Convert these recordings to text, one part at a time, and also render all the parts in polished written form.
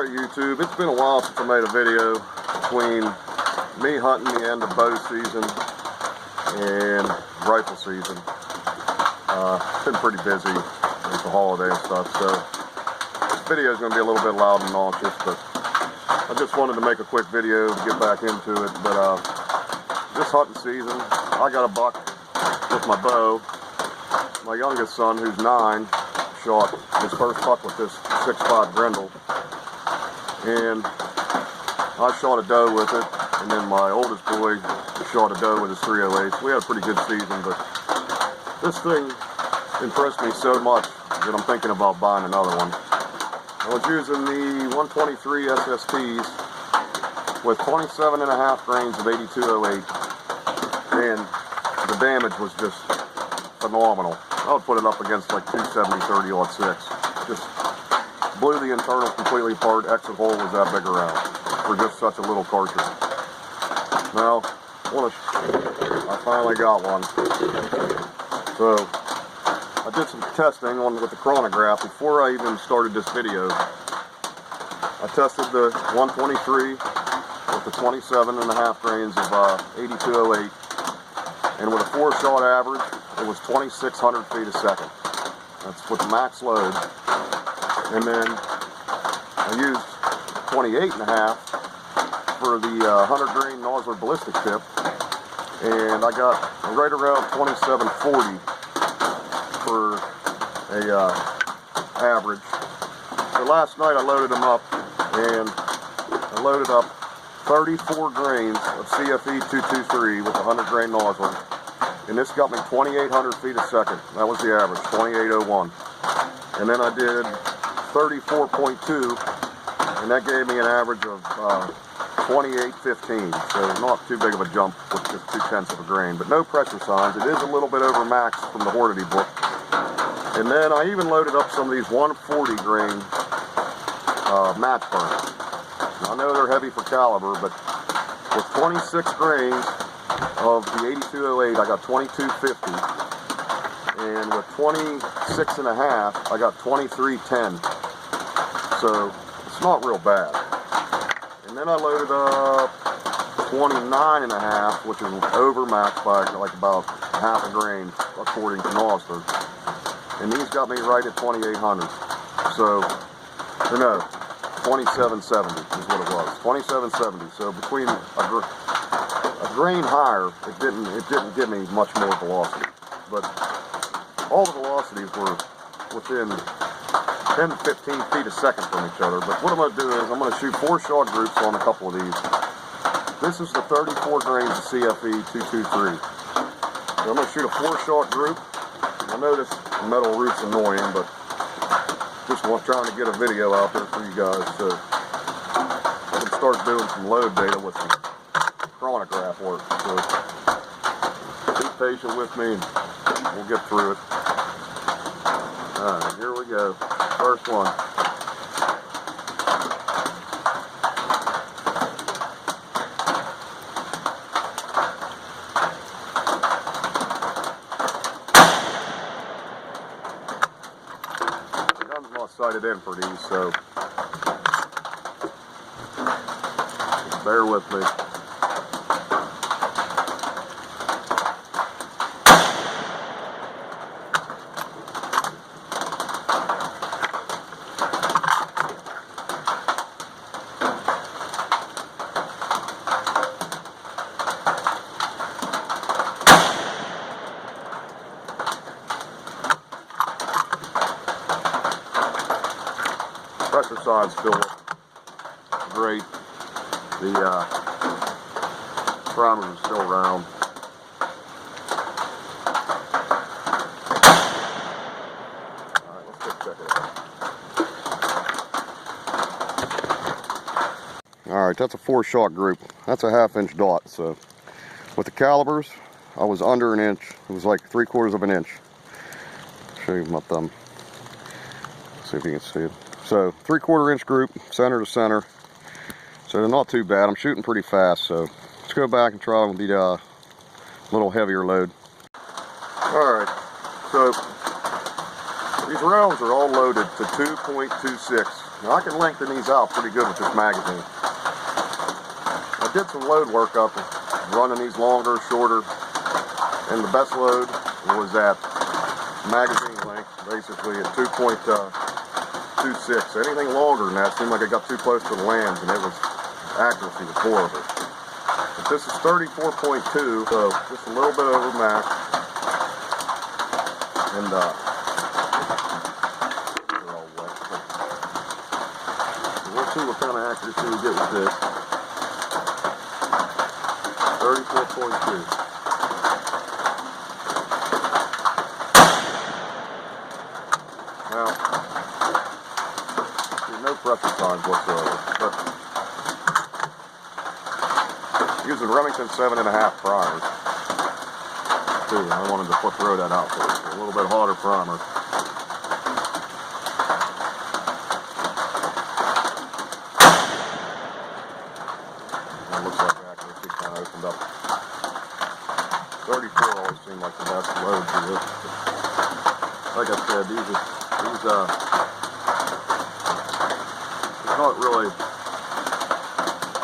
Alright YouTube, it's been a while since I made a video between me hunting the end of bow season and rifle season. It's been pretty busy with the holiday and stuff, so this video is going to be a little bit loud and nauseous, but I just wanted to make a quick video to get back into it. But this hunting season, I got a buck with my bow. My youngest son, who's 9, shot his first buck with this 6.5 Grendel, and I shot a doe with it, and then my oldest boy shot a doe with his 308. We had a pretty good season, but this thing impressed me so much that I'm thinking about buying another one. I was using the 123 SSTs with 27.5 grains of 8208, and the damage was just phenomenal. I would put it up against like 270 30-06. Just blew the internal completely apart. Exit hole was that big around for just such a little cartridge. Now, I finally got one. So I did some testing with the chronograph before I even started this video. I tested the 123 with the 27.5 grains of 8208, and with a 4-shot average, it was 2,600 feet a second. That's with the max load. And then I used 28.5 for the 100 grain Nosler ballistic tip, and I got right around 2740 for a average. So last night I loaded them up, and I loaded up 34 grains of CFE 223 with the 100 grain Nosler, and this got me 2,800 feet a second. That was the average, 2801. And then I did 34.2, and that gave me an average of 2815. So not too big of a jump with just 0.2 of a grain, but no pressure signs. It is a little bit over max from the Hornady book. And then I even loaded up some of these 140 grain match burns. I know they're heavy for caliber, but with 26 grains of the 8208, I got 2250, and with 26.5, I got 2310. So it's not real bad. And then I loaded up 29.5, which is over max by like about half a grain according to Nosler, and these got me right at 2800. So, or no, 2770 is what it was. 2770. So between a grain higher, it didn't give me much more velocity, but all the velocities were within 10 to 15 feet a second from each other. But what I'm going to do is I'm going to shoot 4-shot groups on a couple of these. This is the 34 grains of CFE 223. So I'm going to shoot a 4-shot group. I know this metal root's annoying, but just trying to get a video out there for you guys so I can start doing some load data with some chronograph work. So be patient with me and we'll get through it. Alright, here we go. First one. The gun's not sighted in for these, so just bear with me. Pressure signs still look great. The parameters are still round. Alright, let's just check it out. Alright, that's a 4-shot group. That's a 1/2-inch dot. So with the calibers, I was under an inch. It was like 3/4 of an inch. Show you my thumb. See if you can see it. So 3/4 inch group, center to center. So they're not too bad. I'm shooting pretty fast, so let's go back and try with the little heavier load. Alright, so these rounds are all loaded to 2.26 Now I can lengthen these out pretty good with this magazine. I did some load work up, running these longer, shorter, and the best load was at magazine length, basically at 2.26. Anything longer than that seemed like it got too close to the lambs, and it was accuracy was horrible. But this is 34.2, so just a little bit over max. And they're all wet. So we'll see what kind of accuracy we get with this. 34.2. Now, there's no pressure signs whatsoever, but using Remington 7.5 primers, too. I wanted to throw that out for you. A little bit harder primer. It looks like accuracy kind of opened up. 34 always seemed like the best load for this. Like I said, there's not really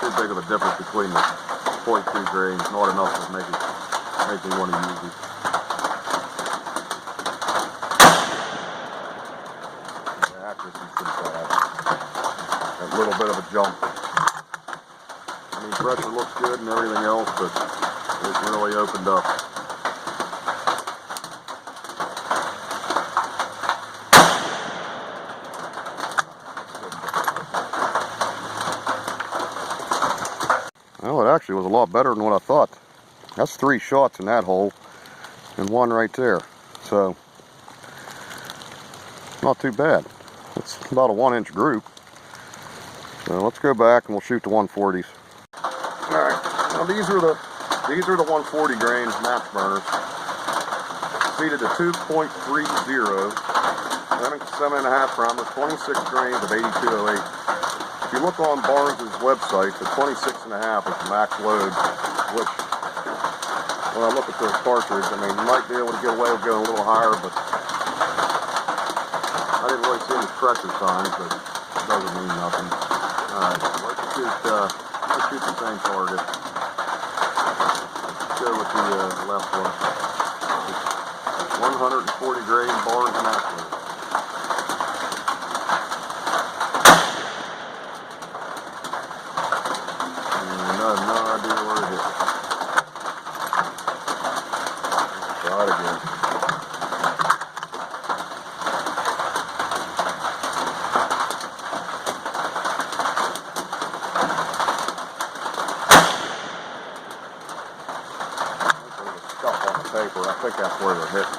too big of a difference between the 0.2 grains, not enough to make me want to use it. The accuracy is pretty bad. That little bit of a jump. I mean, pressure looks good and everything else, but it really opened up. Well, it actually was a lot better than what I thought. That's 3 shots in that hole and 1 right there. So, not too bad. It's about a 1-inch group. So let's go back and we'll shoot the 140s. Alright, now these are the 140 grain match burners. Seated to 2.30, 7.5 primers, 26 grains of 8208. If you look on Barnes' website, the 26.5 is the max load, which, when I look at this cartridge, I mean, you might be able to get away with going a little higher, but I didn't really see any pressure signs, but it doesn't mean nothing. Alright, let's shoot the same target. Let's go with the left one. It's 140 grain Barnes match load. Paper. I think that's where they're hitting.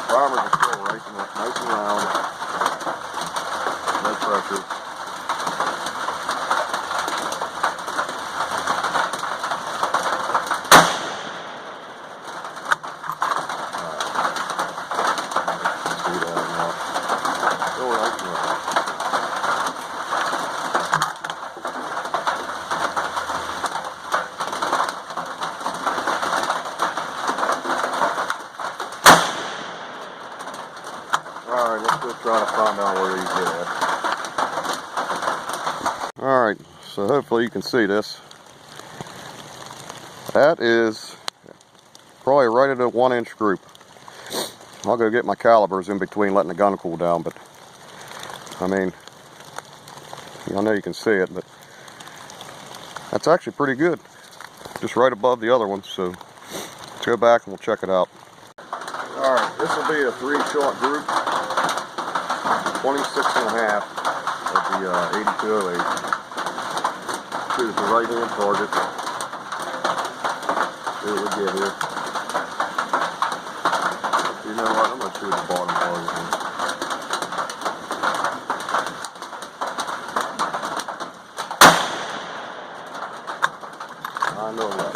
Primers are still racing up nice and round. No pressure. See that now. Still racing up. Alright, let's just try to find out where these are at. Alright, so hopefully you can see this. That is probably right at a 1-inch group. I'll go get my calibers in between letting the gun cool down, but I mean, I know you can see it, but that's actually pretty good. Just right above the other one, so let's go back and we'll check it out. Alright, this will be a 3-shot group. 26.5 of the 8208. Choose the right hand target. See what we get here. You know what? I'm going to choose the bottom target here. I know that.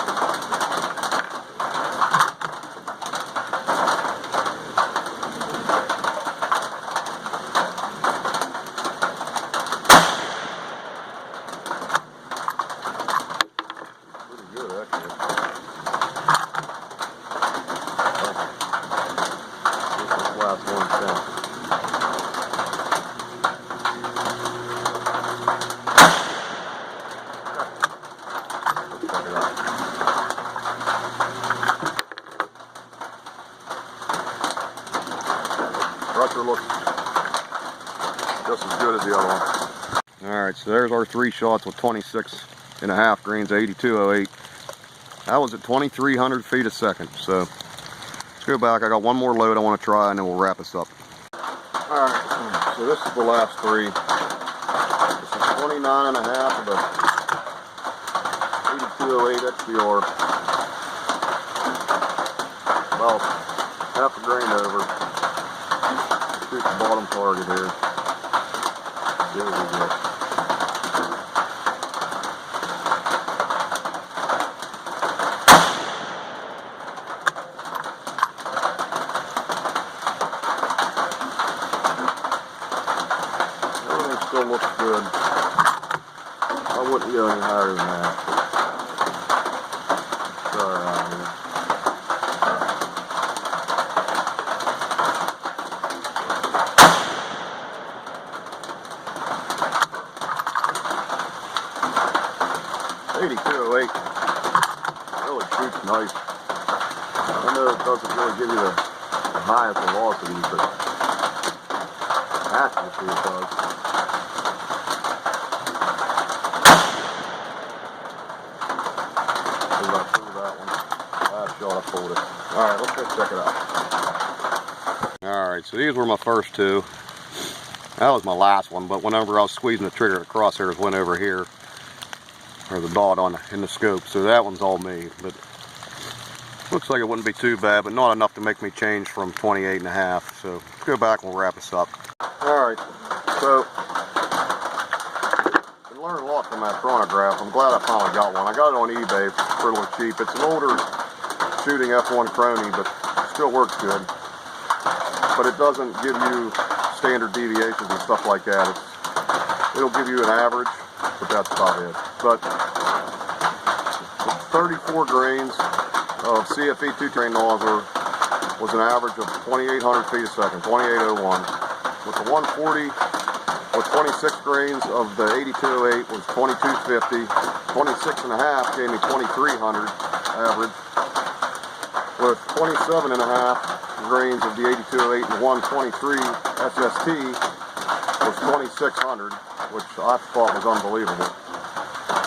Alright, so there's our 3 shots with 26.5 grains, 8208. That was at 2,300 feet a second. So let's go back. I got one more load I want to try and then we'll wrap this up. Alright, so this is the last 3. This is 29.5 of the 8208 XBR. About half a grain over. Shoot the bottom target here. There we go. Everything still looks good. I wouldn't go any higher than that. Try around here. .8208 really shoots nice. I know it doesn't really give you the highest velocity, but accuracy it does. I pulled that one. Last shot I pulled it. Alright, let's go check it out. Alright, so these were my first 2. That was my last one, but whenever I was squeezing the trigger, the crosshairs went over here. Or the dot on in the scope, so that one's all me. But looks like it wouldn't be too bad, but not enough to make me change from 28.5. So let's go back and we'll wrap this up. Alright, so I learned a lot from that chronograph. I'm glad I finally got one. I got it on eBay for a little cheap. It's an older shooting F1 Chrony, but still works good. But it doesn't give you standard deviations and stuff like that. It'll give you an average, but that's about it. But 34 grains of CFE 2-train Nosler was an average of 2,800 feet a second, 2801. With the 140, with 26 grains of the 8208 was 2250. 26.5 gave me 2,300 average. With 27.5 grains of the 8208 and 123 SST was 2,600, which I thought was unbelievable.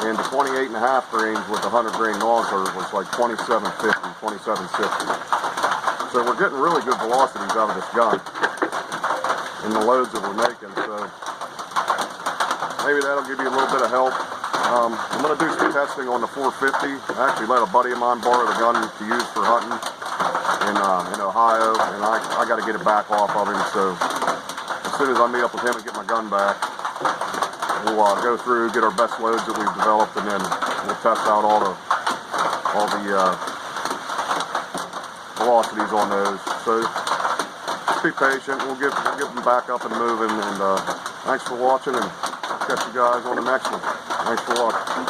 And the 28.5 grains with the 100 grain Nosler was like 2750, 2760. So we're getting really good velocities out of this gun in the loads that we're making. So maybe that'll give you a little bit of help. I'm going to do some testing on the 450. I actually let a buddy of mine borrow the gun to use for hunting in Ohio, and I got to get it back off of him. So as soon as I meet up with him and get my gun back, we'll go through, get our best loads that we've developed, and then we'll test out all the velocities on those. So just be patient. We'll get them back up and moving. And thanks for watching, and catch you guys on the next one. Thanks for watching.